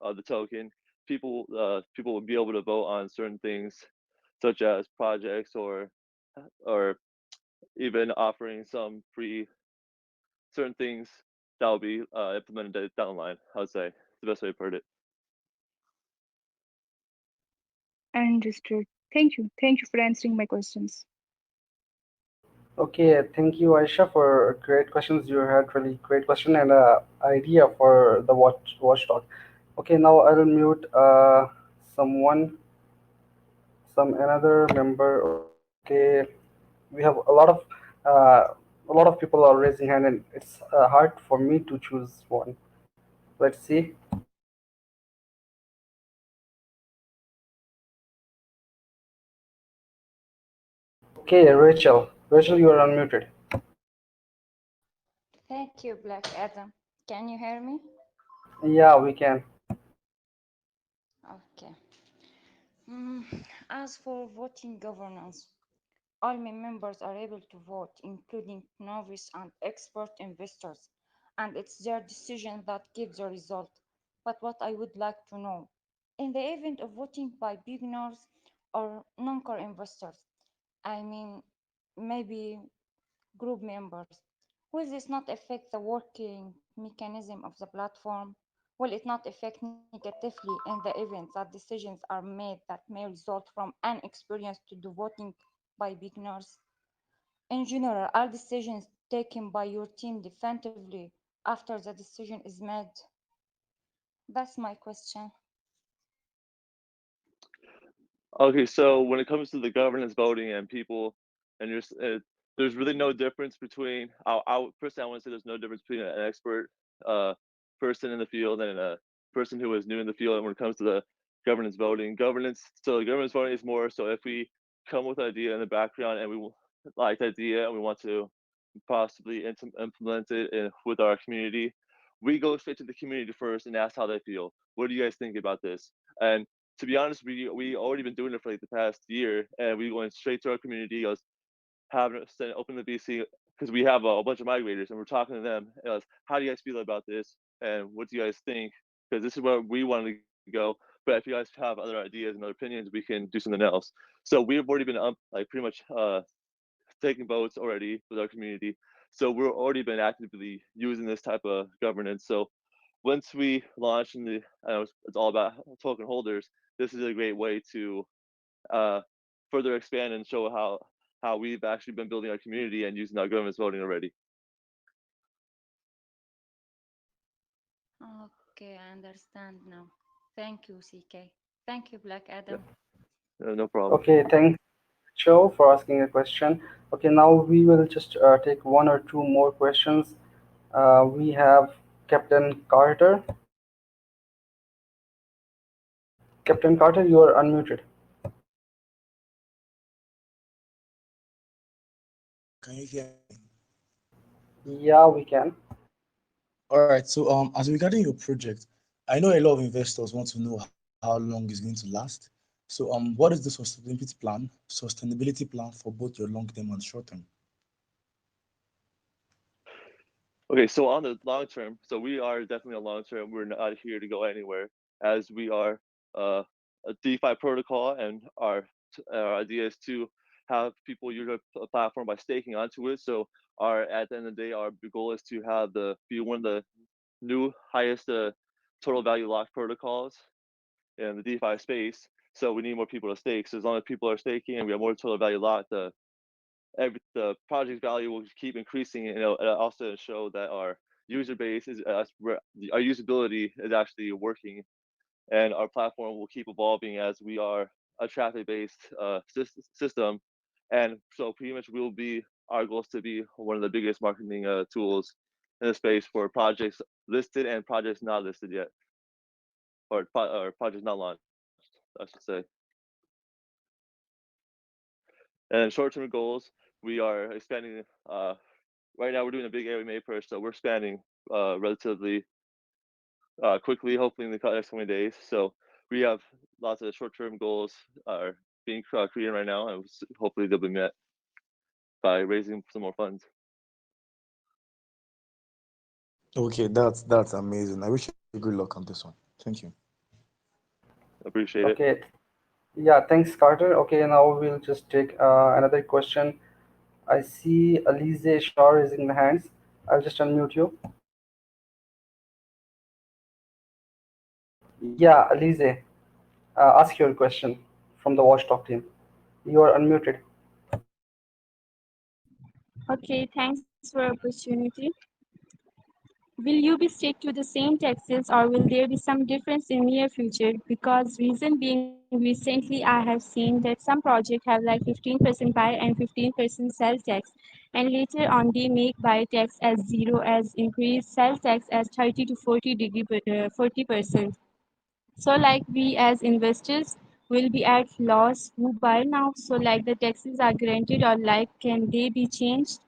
of the token, people will be able to vote on certain things, such as projects or even offering some free certain things that will be implemented down the line. I would say the best way to put it. Understood. Thank you. Thank you for answering my questions. Okay, thank you, Aisha, for great questions. You had really great question and idea for the watchdog. Okay, now I'll mute someone, some another member. Okay, we have a lot of people are raising hand, and it's hard for me to choose one. Let's see. Okay, Rachel. Rachel, you are unmuted. Thank you, Black Adam. Can you hear me? Yeah, we can. Okay. As for voting governance, all my members are able to vote, including novice and expert investors, and it's their decision that gives the result. But what I would like to know, in the event of voting by beginners or non-core investors, I mean, maybe group members, will this not affect the working mechanism of the platform? Will it not affect negatively in the event that decisions are made that may result from inexperience to do voting by beginners? In general, are decisions taken by your team definitively after the decision is made? That's my question. Okay, so when it comes to the governance voting and people, and there's really no difference between. Personally, I want to say there's no difference between an expert uh, person in the field and a person who is new in the field. And when it comes to the governance voting is more so if we come with an idea in the background and we like the idea and we want to possibly implement it with our community, we go straight to the community first and ask how they feel. What do you guys think about this? And to be honest, we already been doing it for like the past year, and we went straight to our community. I was open the BC because we have a bunch of migrators, and we're talking to them. And how do you guys feel about this, and what do you guys think? Because this is where we want to go. But if you guys have other ideas and other opinions, we can do something else. So we've already been up like pretty much taking votes already with our community. So we're already been actively using this type of governance. So once we launch in it's all about token holders, this is a great way to uh, further expand and show how we've actually been building our community and using our governance voting already. Okay, I understand now. Thank you, CK. Thank you, Black Yeah, Adam. no problem. Okay, thanks, Joe, for asking a question. Okay, now we will just take one or two more questions. We have Captain Carter. Captain Carter, you are unmuted. Can you hear me? Yeah, we can. All right. So, as regarding your project, I know a lot of investors want to know how long it's going to last. So, what is the sustainability plan for both your long term and short term? Okay, so on the long term, so we are definitely a long term. We're not here to go anywhere, as we are uh, a DeFi protocol, and our idea is to have people use our platform by staking onto it. So at the end of the day, our goal is to have be one of the new highest total value lock protocols in the DeFi space. So we need more people to stake. So as long as people are staking and we have more total value locked, the project's value will keep increasing, and it'll also show that our user base is our usability is actually working, and our platform will keep evolving as we are a traffic-based system. And so pretty much our goal is to be one of the biggest marketing tools in the space for projects listed and projects not listed yet, or projects not launched, I should say. And short-term goals, we are expanding. Right now, we're doing a big AMA push, so we're expanding relatively quickly, hopefully in the next coming days. So we have lots of short-term goals are being created right now, and hopefully they'll be met by raising some more funds. Okay, that's amazing. I wish you good luck on this one. Thank you. Appreciate it. Okay. Yeah, thanks, Carter. Okay, now we'll just take another question. I see Alize Shaw raising the hands. I'll just unmute you. Yeah, Alize, ask your question from the WatchDog team. You are unmuted. Okay, thanks for opportunity. Will you be stick to the same taxes or will there be some difference in near future? Because reason being recently I have seen that some project have like 15% buy and 15% sell tax, and later on they make buy tax as zero as increase sell tax as 30 to 40%. So like we as investors will be at loss who buy now. So like the taxes are granted or like can they be changed?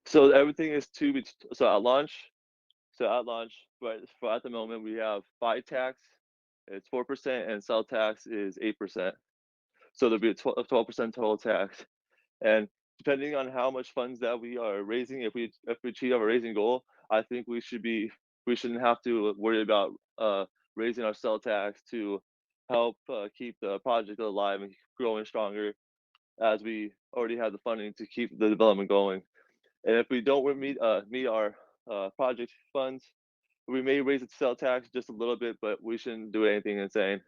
So everything is so at launch. But at the moment we have buy tax, it's 4%, and sell tax is 8%. So there'll be a 12% total tax, and depending on how much funds that we are raising, if we achieve our raising goal, I think we shouldn't have to worry about raising our sell tax to help keep the project alive and growing stronger, as we already have the funding to keep the development going. And if we don't meet our project funds, we may raise the sell tax just a little bit, but we shouldn't do anything insane.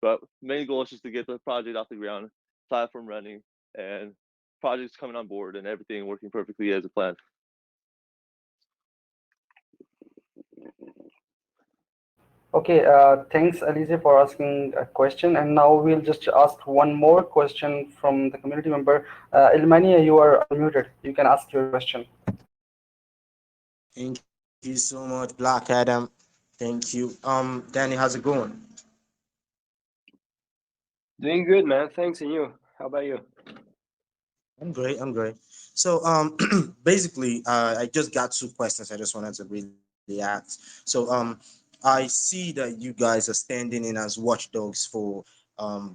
But main goal is just to get the project off the ground, platform running, and projects coming on board, and everything working perfectly as a plan. Okay, thanks, Alize, for asking a question. And now we'll just ask one more question from the community member. Ilmania, you are unmuted. You can ask your question. Thank you so much, Black Adam. Thank you. Danny, how's it going? Doing good, man. Thanks, and you? How about you? I'm great. I'm great. So, basically, I just got two questions I just wanted to really ask. So, I see that you guys are standing in as watchdogs for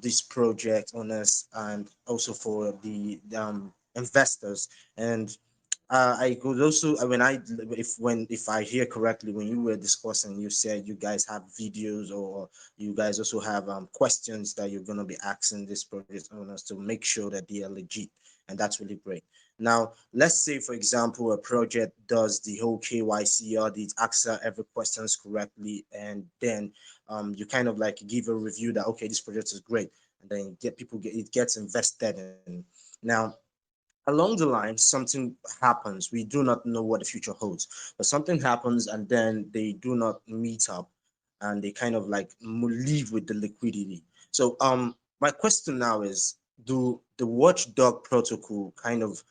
this project owners and also for the investors. And I could also, if I hear correctly, when you were discussing, you said you guys have videos or you guys also have questions that you're gonna be asking this project owners to make sure that they are legit, and that's really great. Now, let's say, for example, a project does the whole KYC audit, answer every questions correctly, and then you kind of like give a review that okay, this project is great, and then it gets invested in. Now, along the line, something happens. We do not know what the future holds, but something happens, and then they do not meet up, and they kind of like leave with the liquidity. So, my question now is: do the Watchdog protocol kind of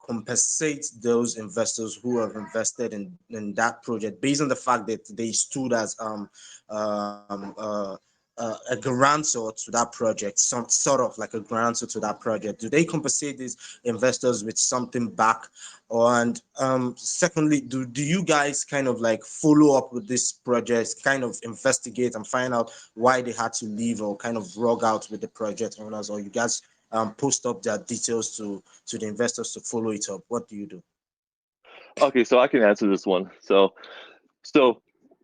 compensate those investors who have invested in that project based on the fact that they stood as um, uh, a guarantor to that project, some sort of like a guarantor to that project? Do they compensate these investors with something back? And secondly, do you guys kind of like follow up with this project, kind of investigate and find out why they had to leave or kind of rug out with the project owners, or you guys post up their details to the investors to follow it up? What do you do? Okay, so I can answer this one. So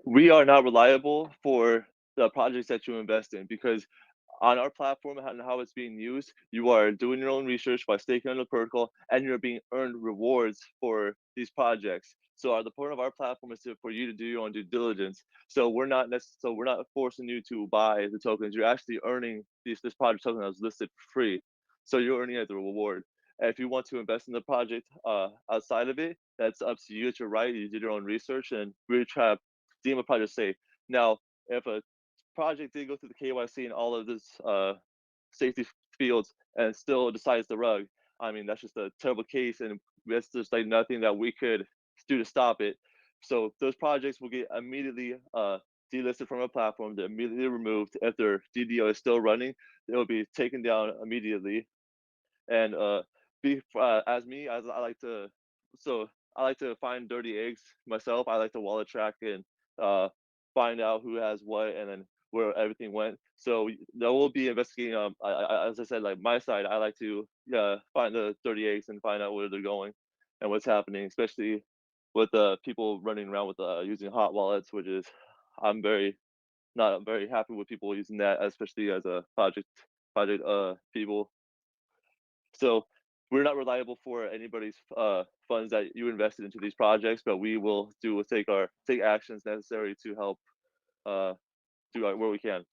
we are not reliable for the projects that you invest in, because on our platform and how it's being used, you are doing your own research by staking on the protocol, and you're being earned rewards for these projects. So the point of our platform is for you to do your own due diligence. So we're not forcing you to buy the tokens. You're actually earning this project token that was listed for free. So you're earning it as a reward. And if you want to invest in the project outside of it, that's up to you. It's your right. You did your own research and really try to deem a project safe. Now, if a project did go through the KYC and all of this safety fields and still decides to rug, I mean, that's just a terrible case, and that's just like nothing that we could do to stop it. So those projects will get immediately delisted from our platform. They're immediately removed. If their DDO is still running, they will be taken down immediately. And as me, as I like to, so I like to find dirty eggs myself. I like to wallet track and find out who has what and then where everything went. So there will be investigating. As I said, like my side, I like to find the dirty eggs and find out where they're going and what's happening, especially with people running around with using hot wallets, which is I'm not very happy with people using that, especially as a project people. So we're not reliable for anybody's funds that you invested into these projects, but we will take actions necessary to help do where we can.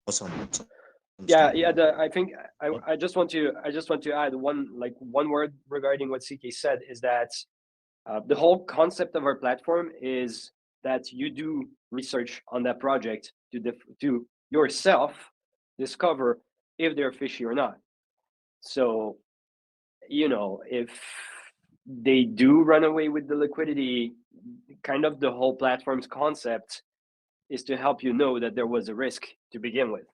Awesome. Yeah, yeah. I think I just want to add one word regarding what CK said is that the whole concept of our platform is that you do research on that project to yourself discover if they're fishy or not. So, if they do run away with the liquidity, kind of the whole platform's concept is to help you know that there was a risk to begin with.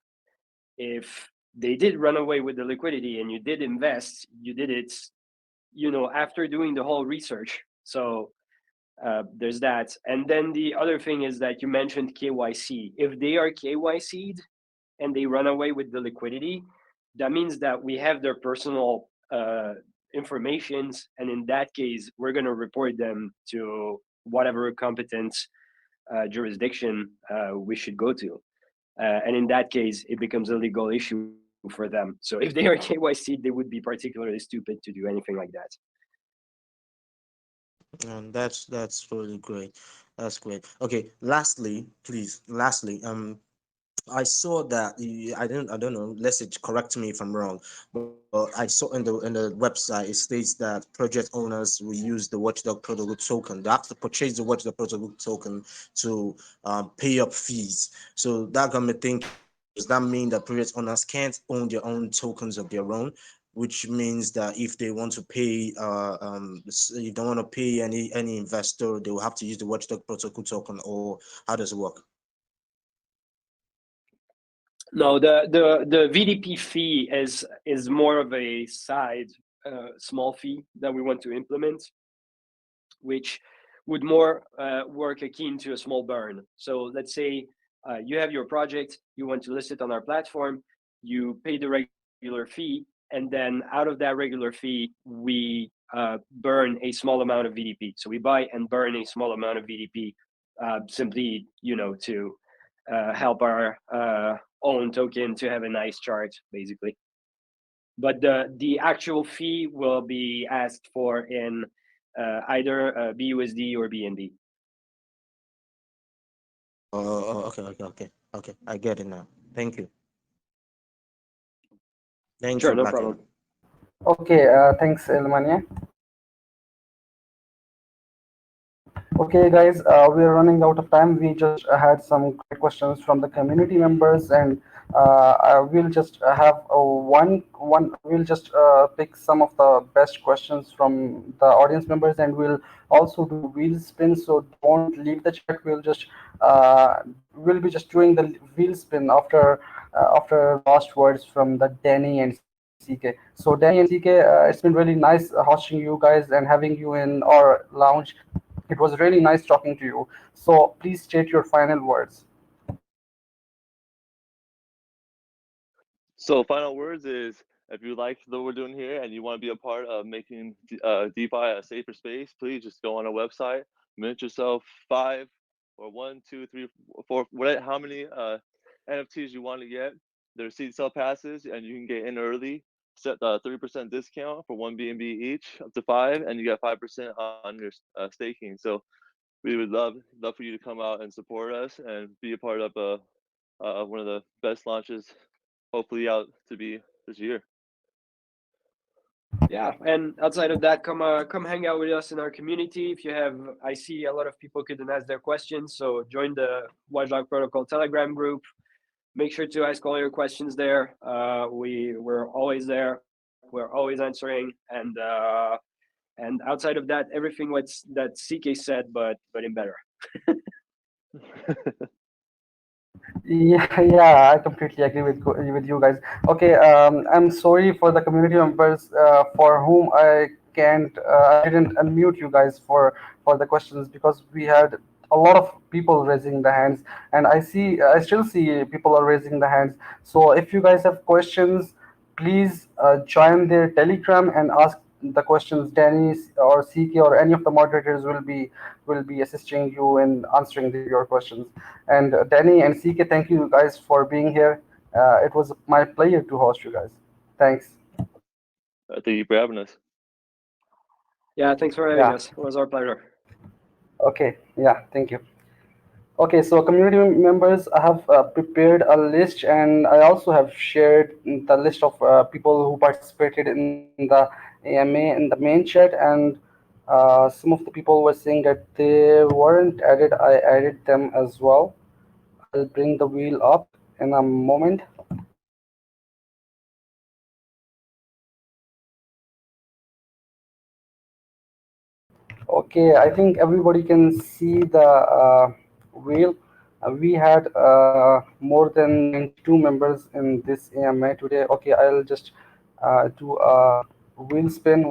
If they did run away with the liquidity and you did invest, you did it, after doing the whole research. So there's that. And then the other thing is that you mentioned KYC. If they are KYC'd and they run away with the liquidity, that means that we have their personal informations, and in that case, we're going to report them to whatever competent jurisdiction we should go to. And in that case, it becomes a legal issue for them. So if they are KYC, they would be particularly stupid to do anything like that. And that's really great. That's great. Okay. Lastly, please. Lastly, I saw that I don't know. Let's say correct me if I'm wrong, but I saw in the website it states that project owners will use the Watchdog protocol token. They have to purchase the Watchdog protocol token to pay up fees. So that got me thinking. Does that mean that project owners can't own their own tokens of their own? Which means that if they want to pay, if they want to pay any investor, they will have to use the Watchdog protocol token, or how does it work? No, the VDP fee is more of a side small fee that we want to implement, which would more work akin to a small burn. So let's say you have your project, you want to list it on our platform, you pay the regular fee, and then out of that regular fee, we burn a small amount of VDP. So we buy and burn a small amount of VDP, simply, to help our own token to have a nice chart, basically. But the actual fee will be asked for in either BUSD or BNB. Okay. I get it now. Thank you. Thank Sure, you, no Black. problem. Okay, thanks, Elmania. Okay, guys, we are running out of time. We just had some great questions from the community members, and we'll just have one. We'll just pick some of the best questions from the audience members, and we'll also do wheel spin. So don't leave the chat. We'll be just doing the wheel spin after last words from the Danny and CK. So Danny and CK, it's been really nice hosting you guys and having you in our lounge. It was really nice talking to you. So please state your final words. So final words is, if you like what we're doing here and you want to be a part of making DeFi a safer space, please just go on our website, mint yourself 5 or 1, 2, 3, 4, how many NFTs you want to get, there's seed sale passes, and you can get in early. Set the 30% discount for one BNB each, up to 5, and you get 5% on your staking. So we would love for you to come out and support us and be a part of one of the best launches, hopefully out to be this year. Yeah, and outside of that, come hang out with us in our community. If you have, I see a lot of people couldn't ask their questions, so join the WatchDog Protocol Telegram group. Make sure to ask all your questions there. We're always there. We're always answering, and outside of that, everything that CK said, but in better. Yeah, I completely agree with you guys. Okay, I'm sorry for the community members for whom I didn't unmute you guys for the questions, because we had a lot of people raising the hands, and I still see people are raising the hands. So if you guys have questions, please join their Telegram and ask the questions. Danny or CK or any of the moderators will be assisting you in answering your questions. And Danny and CK, thank you guys for being here. It was my pleasure to host you guys. Thanks. Thank you for having us. Yeah, thanks for having us. It was our pleasure. Okay. Yeah. Thank you. Okay, so community members, I have prepared a list, and I also have shared the list of people who participated in the AMA in the main chat, and some of the people were saying that they weren't added. I added them as well. I'll bring the wheel up in a moment. Okay, I think everybody can see the wheel. We had more than 92 members in this AMA today. Okay, I'll just do a wheel spin.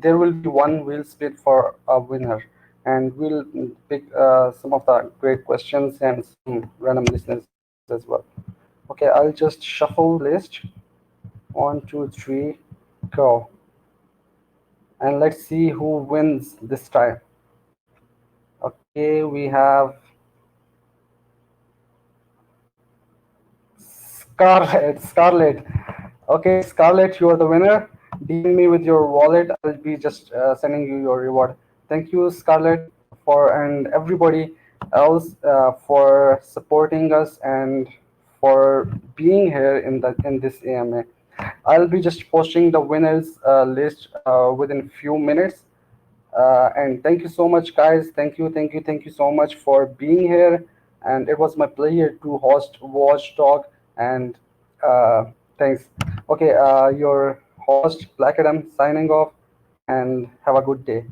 There will be one wheel spin for a winner, and we'll pick some of the great questions and some random listeners as well. Okay, I'll just shuffle the list. 1, 2, 3, go, and let's see who wins this time. Okay, we have Scarlett. Scarlett. Okay, Scarlett, you are the winner. DM me with your wallet. I'll be just sending you your reward. Thank you, Scarlett, and everybody else for supporting us and for being here in this AMA. I'll be just posting the winners list within few minutes. And thank you so much, guys. Thank you so much for being here. And it was my pleasure to host Watchdog. And thanks. Okay, your host, Black Adam, signing off. And have a good day.